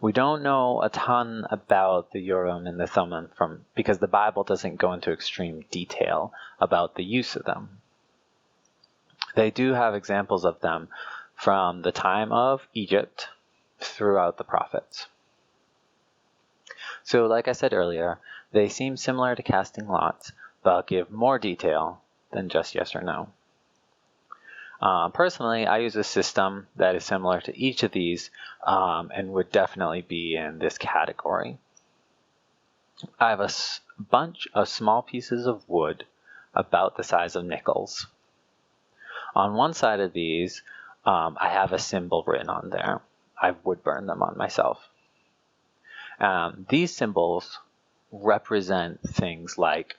We don't know a ton about the Urim and the Thummim because the Bible doesn't go into extreme detail about the use of them. They do have examples of them from the time of Egypt throughout the prophets. So like I said earlier, they seem similar to casting lots, but give more detail than just yes or no. Personally, I use a system that is similar to each of these and would definitely be in this category. I have a bunch of small pieces of wood about the size of nickels. On one side of these, I have a symbol written on there. I would burn them on myself. These symbols represent things like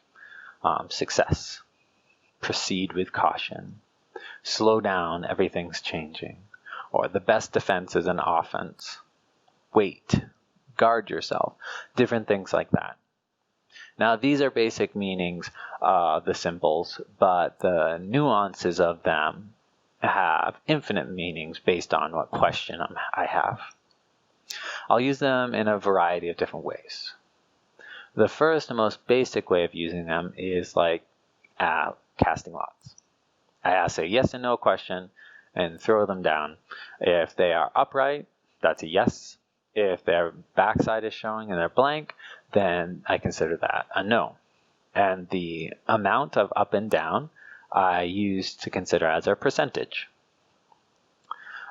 success, proceed with caution, slow down, everything's changing, or the best defense is an offense, wait, guard yourself, different things like that. Now, these are basic meanings of the symbols, but the nuances of them have infinite meanings based on what question I have. I'll use them in a variety of different ways. The first and most basic way of using them is like casting lots. I ask a yes and no question and throw them down. If they are upright, that's a yes. If their backside is showing and they're blank, then I consider that a no. And the amount of up and down I use to consider as a percentage.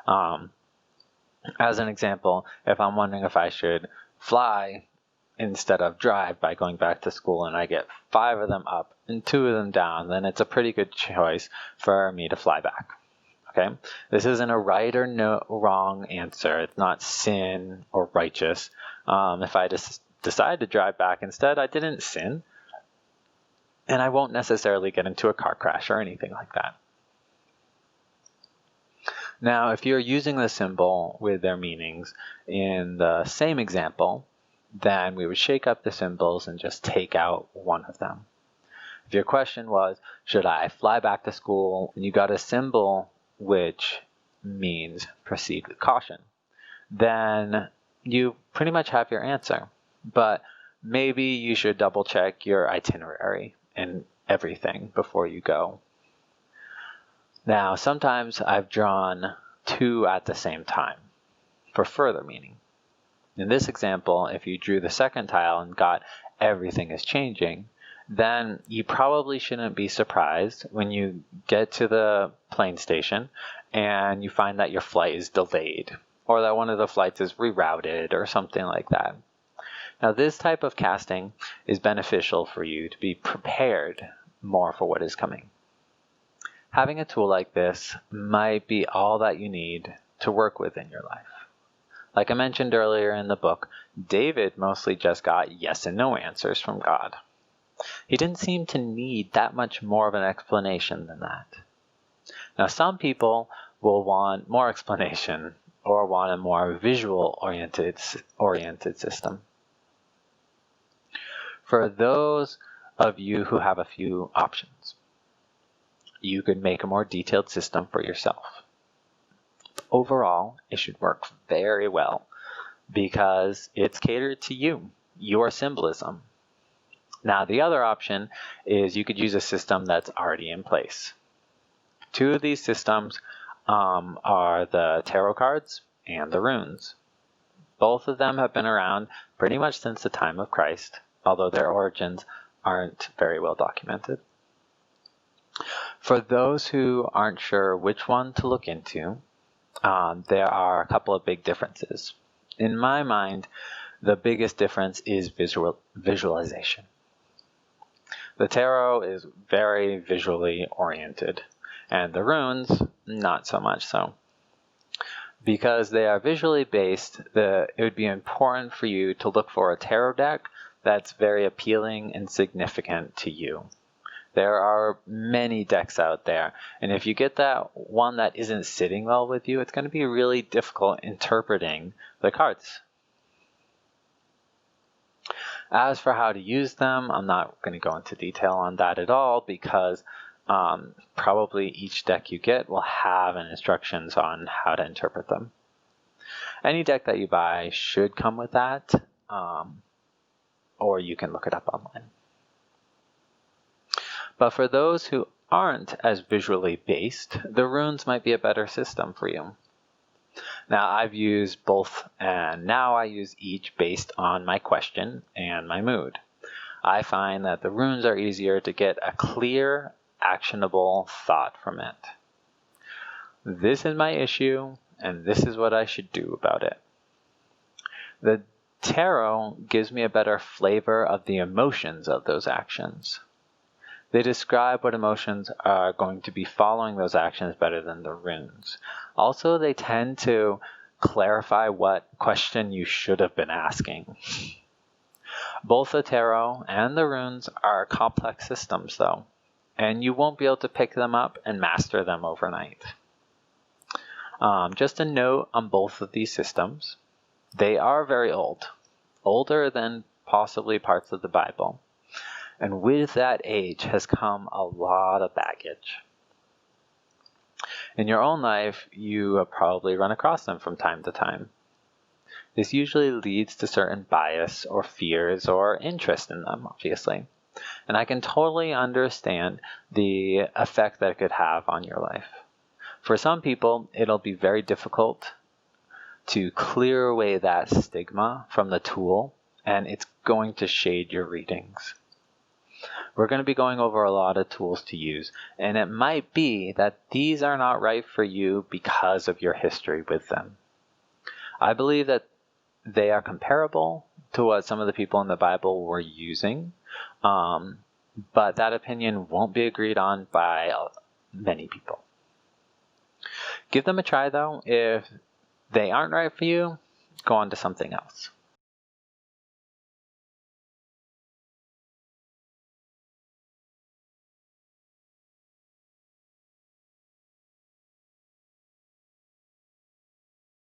As an example, if I'm wondering if I should fly instead of drive by going back to school and I get 5 of them up and 2 of them down, then it's a pretty good choice for me to fly back. Okay, this isn't a right or no wrong answer. It's not sin or righteous. If I just decide to drive back instead, I didn't sin, and I won't necessarily get into a car crash or anything like that. Now, if you're using the symbol with their meanings in the same example, then we would shake up the symbols and just take out one of them. If your question was, should I fly back to school? And you got a symbol which means proceed with caution, then you pretty much have your answer. But maybe you should double check your itinerary and everything before you go. Now, sometimes I've drawn 2 at the same time for further meaning. In this example, if you drew the second tile and got everything is changing, then you probably shouldn't be surprised when you get to the plane station and you find that your flight is delayed or that one of the flights is rerouted or something like that. Now, this type of casting is beneficial for you to be prepared more for what is coming. Having a tool like this might be all that you need to work with in your life. Like I mentioned earlier in the book, David mostly just got yes and no answers from God. He didn't seem to need that much more of an explanation than that. Now, some people will want more explanation or want a more visual-oriented system. For those of you who have a few options, you could make a more detailed system for yourself. Overall, it should work very well because it's catered to you, your symbolism. Now, the other option is you could use a system that's already in place. 2 of these systems are the tarot cards and the runes. Both of them have been around pretty much since the time of Christ, although their origins aren't very well documented. For those who aren't sure which one to look into, there are a couple of big differences. In my mind, the biggest difference is visualization. The tarot is very visually oriented, and the runes, not so much so. Because they are visually based, it would be important for you to look for a tarot deck that's very appealing and significant to you. There are many decks out there, and if you get that one that isn't sitting well with you, it's going to be really difficult interpreting the cards. As for how to use them, I'm not going to go into detail on that at all because probably each deck you get will have instructions on how to interpret them. Any deck that you buy should come with that, or you can look it up online. But for those who aren't as visually based, the runes might be a better system for you. Now, I've used both, and now I use each based on my question and my mood. I find that the runes are easier to get a clear, actionable thought from it. This is my issue, and this is what I should do about it. The tarot gives me a better flavor of the emotions of those actions. They describe what emotions are going to be following those actions better than the runes. Also, they tend to clarify what question you should have been asking. Both the tarot and the runes are complex systems, though, and you won't be able to pick them up and master them overnight. Just a note on both of these systems. They are very old, older than possibly parts of the Bible. And with that age has come a lot of baggage. In your own life, you have probably run across them from time to time. This usually leads to certain bias or fears or interest in them, obviously. And I can totally understand the effect that it could have on your life. For some people, it'll be very difficult to clear away that stigma from the tool, and it's going to shade your readings. We're going to be going over a lot of tools to use, and it might be that these are not right for you because of your history with them. I believe that they are comparable to what some of the people in the Bible were using, but that opinion won't be agreed on by many people. Give them a try, though. If they aren't right for you, go on to something else.